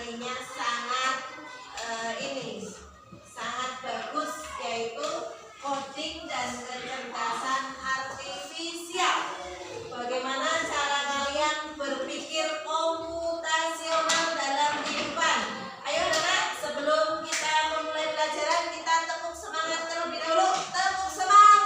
materinya sangat sangat bagus, yaitu coding dan kecerdasan artifisial. Bagaimana cara kalian berpikir komputasional dalam kehidupan? Ayo anak, sebelum kita memulai pelajaran, kita tepuk semangat terlebih dahulu. Tepuk semangat.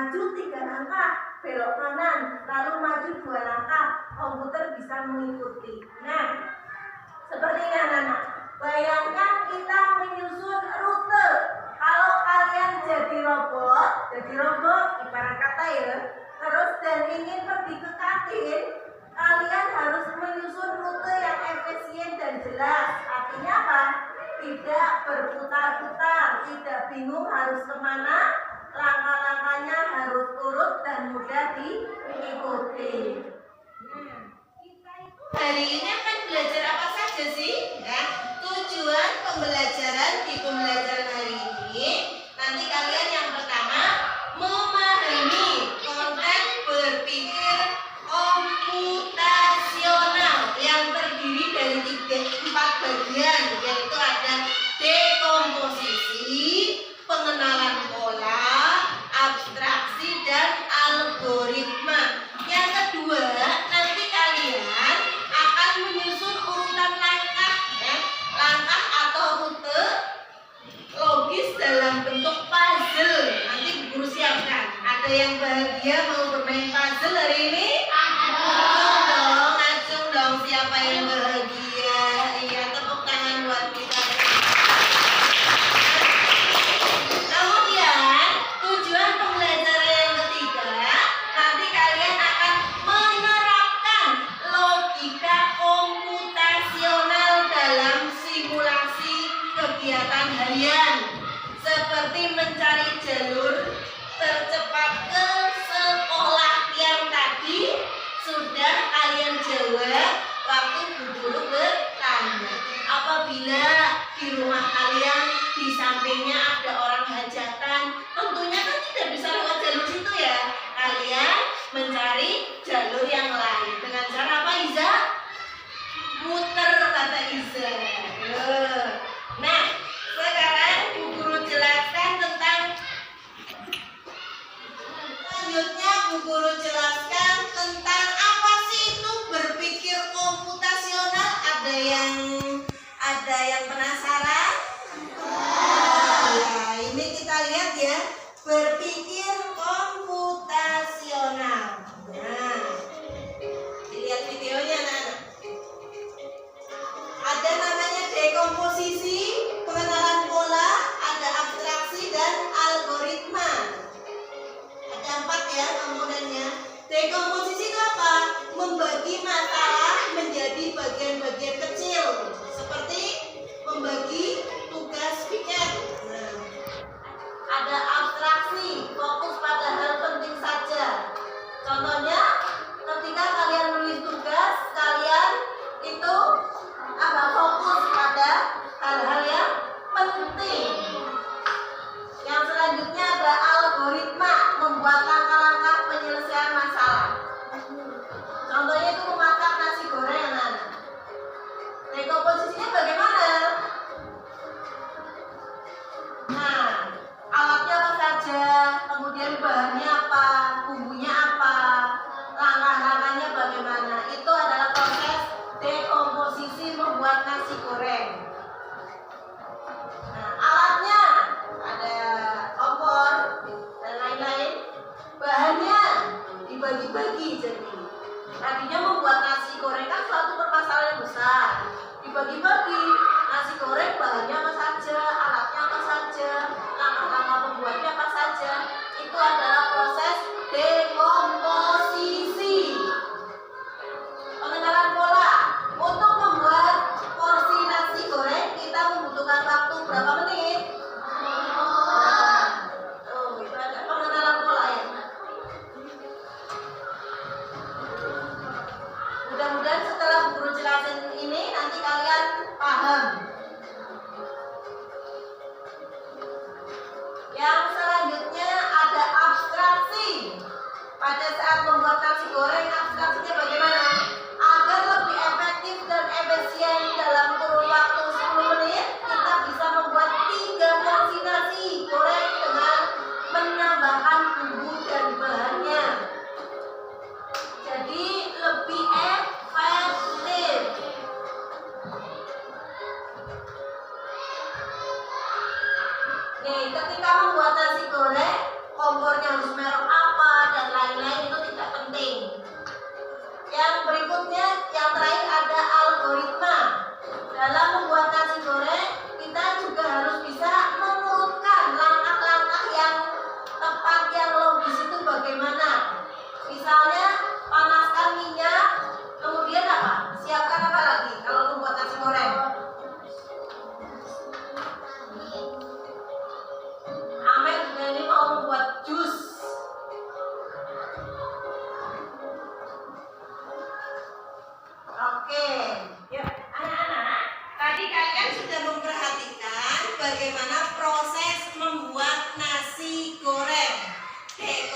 maju 3 langkah, belok kanan, lalu maju 2 langkah, komputer bisa mengikuti. Nah, seperti ini anak-anak. Bayangkan kita menyusun rute. Kalau kalian jadi robot ibarat kata ya, terus dan ingin pergi ke kantin, kalian harus menyusun rute yang efisien dan jelas. Artinya apa? Tidak berputar-putar, tidak bingung harus kemana, langkah-langkahnya harus urut dan mudah diikuti. Hari ini akan belajar apa saja sih? Nah, tujuan pembelajaran di pembelajaran hari ini, nanti kalian yang pertama memahami konten berpikir komputasional yang terdiri dari 4 bagian, yaitu ada dekomposisi, pengenalan pola, abstraksi, dan algoritma. Yang kedua, nanti kalian akan menyusun urutan langkah, ya, langkah atau rute logis dalam bentuk puzzle. Nanti guru siapkan. Ada yang bahagia mau bermain puzzle hari ini? Acung dong, siapa yang bahagia? Iya, tepuk tangan buat kita. Kemudian tujuan pembelajaran yang ketiga, nanti kalian akan menerapkan logika komputasional dalam simulasi kegiatan harian, seperti mencari jalur tercepat ke sekolah yang tadi sudah kalian jawab waktu Bu Guru bertanya. Apabila di rumah kalian di sampingnya ada orang hajatan, tentunya kan tidak bisa lewat jalur situ ya. Kalian mencari jalur yang lain dengan cara apa, Iza? Muter, kata Iza. Nah, sekarang Bu Guru jelaskan tentang, selanjutnya Bu Guru jelaskan tentang apa sih itu berpikir komputasional. Ada yang penasaran? Ya, ini kita lihat ya, berpikir komputasional. Nah, dilihat videonya anak-anak. Ada namanya dekomposisi, pengenalan pola, ada abstraksi, dan algoritma. Ada 4 ya komponennya. Dekomposisi itu apa? Membagi masalah menjadi bagian-bagian kecil, seperti membagi tugas piket. Nah, ada abstraksi, fokus pada hal penting saja. Contohnya, ketika kalian menulis tugas, kalian itu fokus pada hal-hal yang penting. Yang selanjutnya ada algoritma, membuat langkah-langkah penyelesaian masalah. Contohnya itu memasak nasi goreng anak-anak. Dekomposisinya bagaimana? Nah, alatnya apa saja, kemudian bahannya apa, bumbunya apa, langkah-langkahnya bagaimana. Itu adalah proses dekomposisi membuat nasi goreng. Nah, alatnya ada kompor dan lain-lain. Bahannya dibagi-bagi, jadi tadinya membuat nasi goreng kan suatu permasalahan yang besar. Dibagi-bagi, nasi goreng bahannya apa saja, alatnya apa saja, langkah-langkah pembuatnya apa saja. Itu adalah proses dekomposisi. Pengenalan pola. Untuk membuat porsi nasi goreng kita membutuhkan waktu berapa menit? Itu ada pengenalan pola ya. Mudah-mudahan setelah guru jelasin ini nanti kalian paham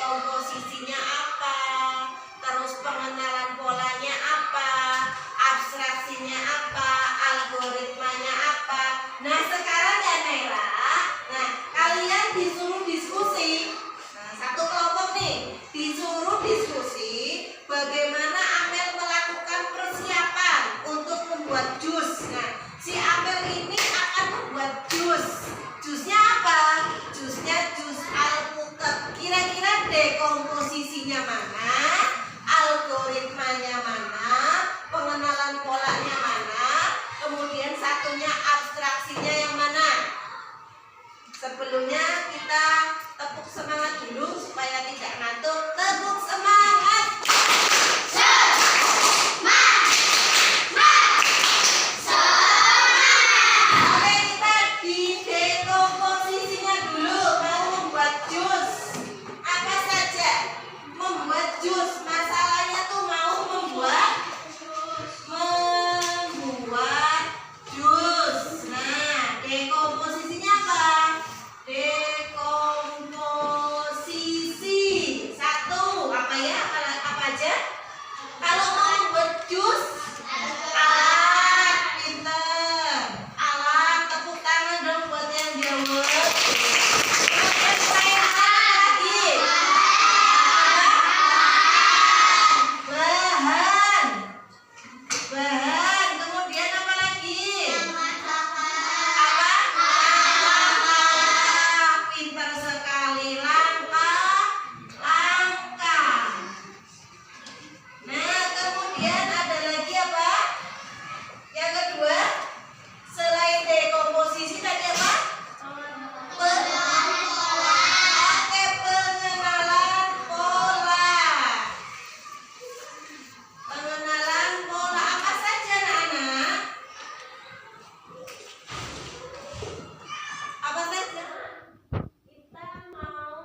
dekomposisinya apa, terus pengenalan polanya apa, abstraksinya apa, algoritmanya apa. Nah sekarang ya Naira, nah kalian disuruh diskusi. Nah, satu kelompok nih disuruh diskusi bagaimana Amel melakukan persiapan untuk membuat jus. Nah si Amel ini akan membuat jus. Jusnya apa? Jusnya jus alpukat. Kira-kira dekomposisinya mana? Algoritmanya mana? Pengenalan polanya mana? Kemudian satunya abstraksinya yang mana? Sebelumnya kita tepuk semangat dulu supaya tidak ngantuk. Tepuk semangat. Oke, kita di dekomposisinya dulu. Mau membuat jus. Apa saja? Membuat jus. Masalahnya tuh mau membuat jus. Nah, dekomposisinya apa? Dekomposisi. Satu, apa ya? Apa aja? Kalau mau membuat jus, alat, pinter. Alat, tepuk tangan dong buat yang jawab. Kemudian saya lagi. Bahan. Bahan. Kemudian apa lagi? Apa? Langkah. Pintar sekali. Langkah. Nah, kemudian ada lagi apa? Yang kedua, selain dekomposisi tadi apa? Oke, pengenalan pola. Pengenalan pola apa saja, anak-anak? Apa saja? Kita mau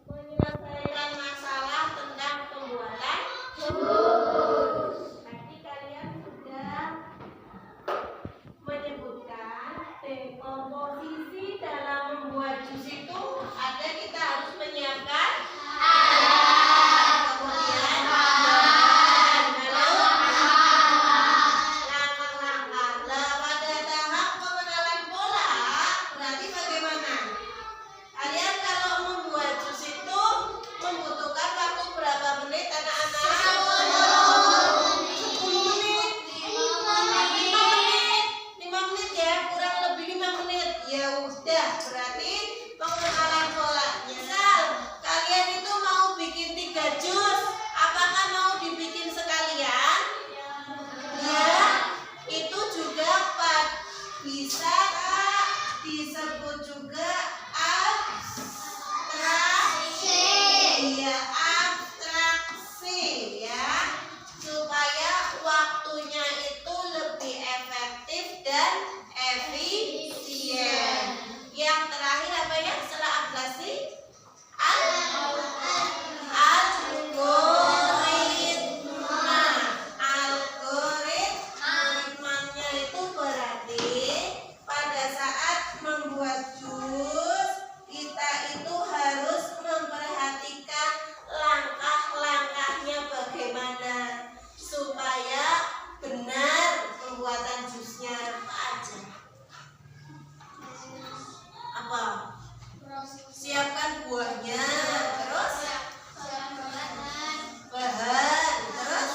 menyelesaikan masalah tentang pembuatan jus. Tadi kalian sudah menyebutkan dekomposisi dalam membuat jus itu ada, kita harus menyiapkan kemudian bahan, lalu langkah-langkah. Nah, pada tahap pengenalan pola berarti bagaimana? Kalian kalau membuat jus itu membutuhkan waktu berapa menit anak-anak? 10 menit, 5 menit ya, kurang lebih 5 menit. Ya udah, berarti pengenalan pola. Misal kalian itu mau bikin 3 jus, apakah mau dibikin sekalian? Ya, itu juga bisa disebut juga abstraksi. Iya, abstraksi ya. Supaya waktunya itu lebih efektif dan efisien. Yang terakhir apa ya setelah abstraksi? Algoritma. Algoritmanya itu berarti pada saat membuat jus kita itu harus memperhatikan langkah-langkahnya bagaimana supaya benar pembuatan jusnya. Apa aja? Apa? Siapkan buahnya, terus bahan, terus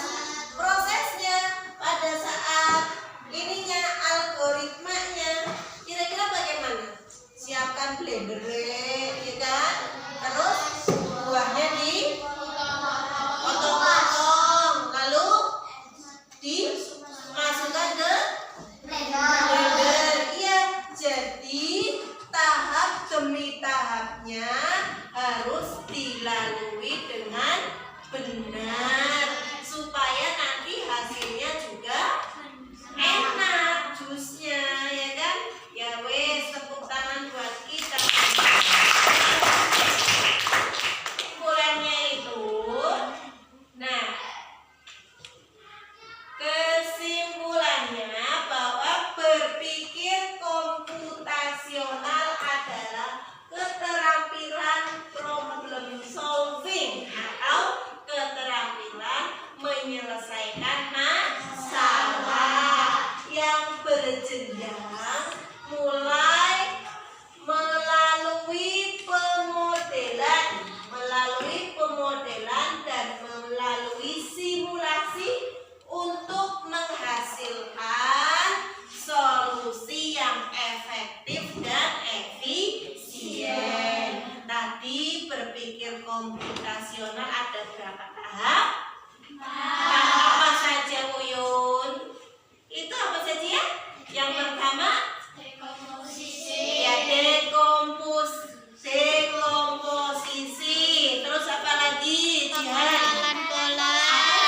prosesnya pada saat ininya algoritmanya. Kira-kira bagaimana? Siapkan blender, ya kan? Terus buahnya dipotong-potong, lalu dimasukkan ke blender. Iya, jadi tahap demi tahapnya harus dilalui dengan benar supaya nanti hasilnya juga enak jusnya, ya kan? Ya wes, tepuk tangan buat kita. Kesimpulannya itu, nah, kesimpulannya bahwa berpikir komputasional adalah keterampilan berpikir komputasional ada berapa tahap? Tahap apa saja, Uyun? Itu apa saja ya? Yang pertama ya dekomposisi. Terus apa lagi? Pengenalan pola.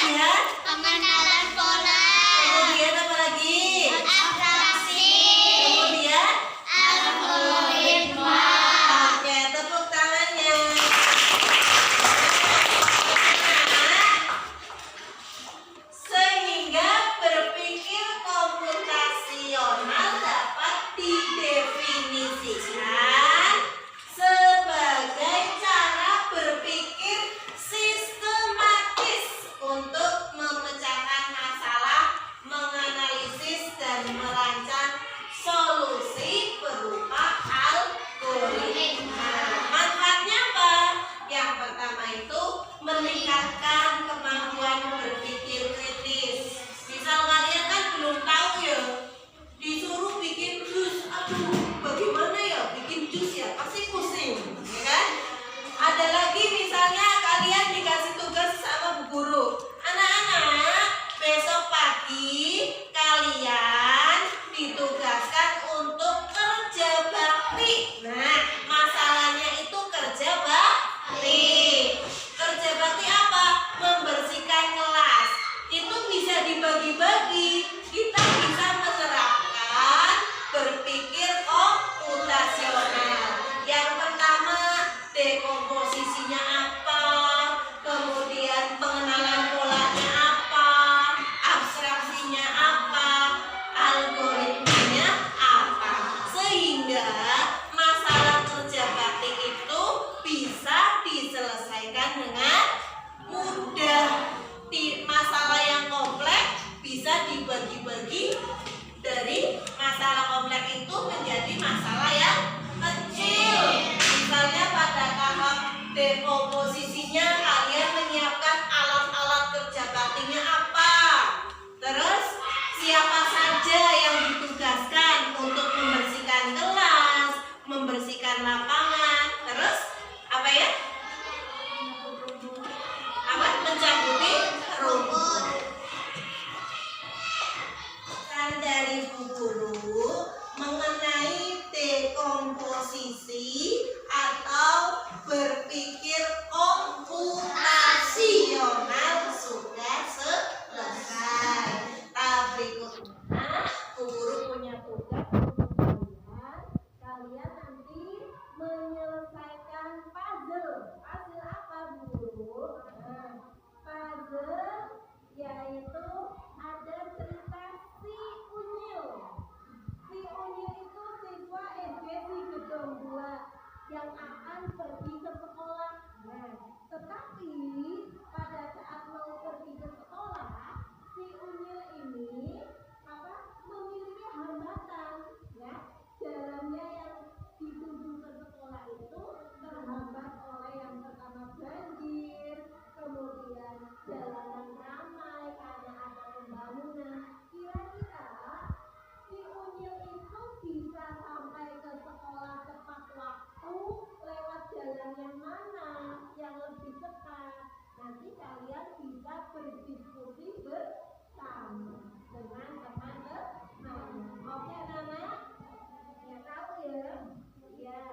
Jihan? Pengenalan pola. Kemudian apa lagi? Abstraksi. Kemudian Algoritma. oke, tepuk tangannya. Sehingga berpikir komputasional dapat didefinisikan sebagai cara berpikir sistematis untuk memecahkan masalah, menganalisis dan merancang solusi berupa algoritma. Manfaatnya apa? Yang pertama itu meningkatkan kemampuan berpikir kritis. Misal kalian kan belum tahu ya, disuruh bikin jus, aduh bagaimana ya bikin jus ya, pasti pusing, ya kan? Ada lagi misalnya kalian dikasih tugas sama bu guru, anak-anak besok pagi kalian ditugaskan untuk kerja bakti. Nah, masalahnya itu kerja bakti. Kerja bakti apa? Membersihkan kelas. Itu bisa dibagi-bagi. Kita bisa menerapkan berpikir komputasional. Yang pertama, dekomposisinya apa? Kemudian pengenalan polanya apa? Abstraksinya apa? Algoritmanya apa? Sehingga masalah kerja bakti itu bisa diselesaikan dengan mudah. Masalah yang kompleks bisa dibagi-bagi dari masalah kompleks itu menjadi masalah yang kecil. Misalnya pada tahap dekomposisinya kalian menyiapkan alat-alat kerja baktinya apa? Terus siapa saja yang ditugaskan untuk membersihkan kelas, membersihkan lapangan. Terus apa ya? Apa? Mencabuti rumput. Kan dari Bu Guru mengenai dekomposisi atau berpikir komputasional sudah selesai. Tahap berikutnya Bu Guru punya tugas untuk kalian nanti menyelesaikan puzzle. Puzzle apa Bu Guru? Puzzle yaitu ada cerita si Unyil. Si Unyil itu siswa SD di Gedong 2 yang akan pergi ke sekolah. Nah, tetapi pada saat mau pergi ke sekolah, si Unyil ini memiliki hambatan, ya. Jalannya yang dituju ke sekolah itu terhambat oleh yang pertama banjir, kemudian jalanan ramai karena ada pembangunan. Kira-kira si Unyil itu bisa sampai ke sekolah tepat waktu lewat jalan yang mana yang lebih cepat? Nanti kalian bisa berdiskusi bersama dengan teman-teman. Oke, anak-anak? Ya tahu ya? Ya.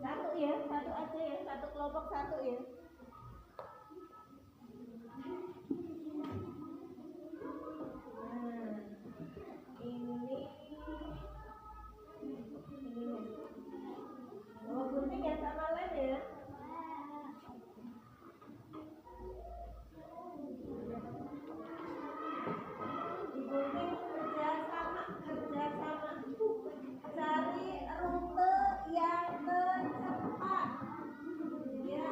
Satu ya, satu aja ya, satu kelompok satu ya. Nah, ini oh gunting ya sama lem ya. Digunting kerjasama. Cari rute yang tercepat. Ya.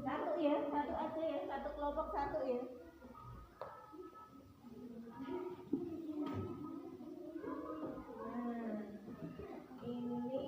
Satu ya, satu aja ya, satu kelompok satu ya. Nah, ini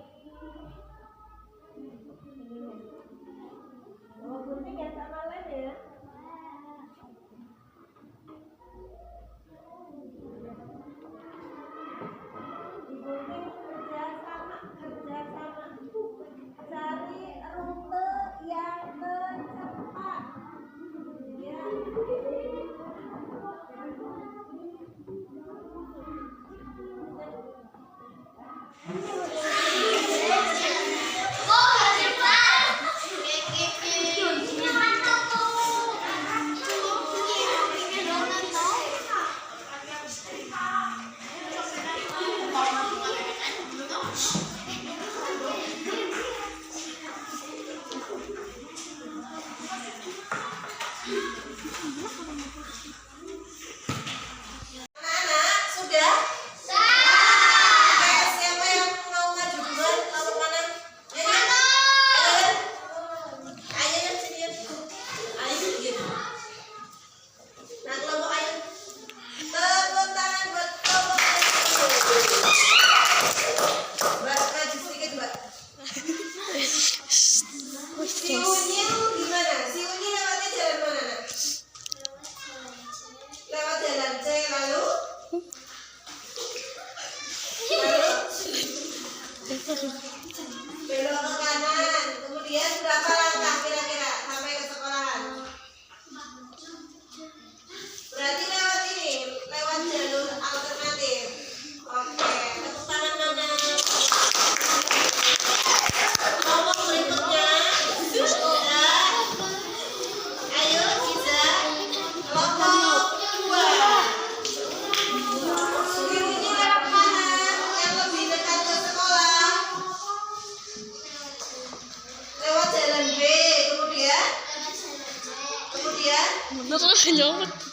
Nyomot lah, nyomot.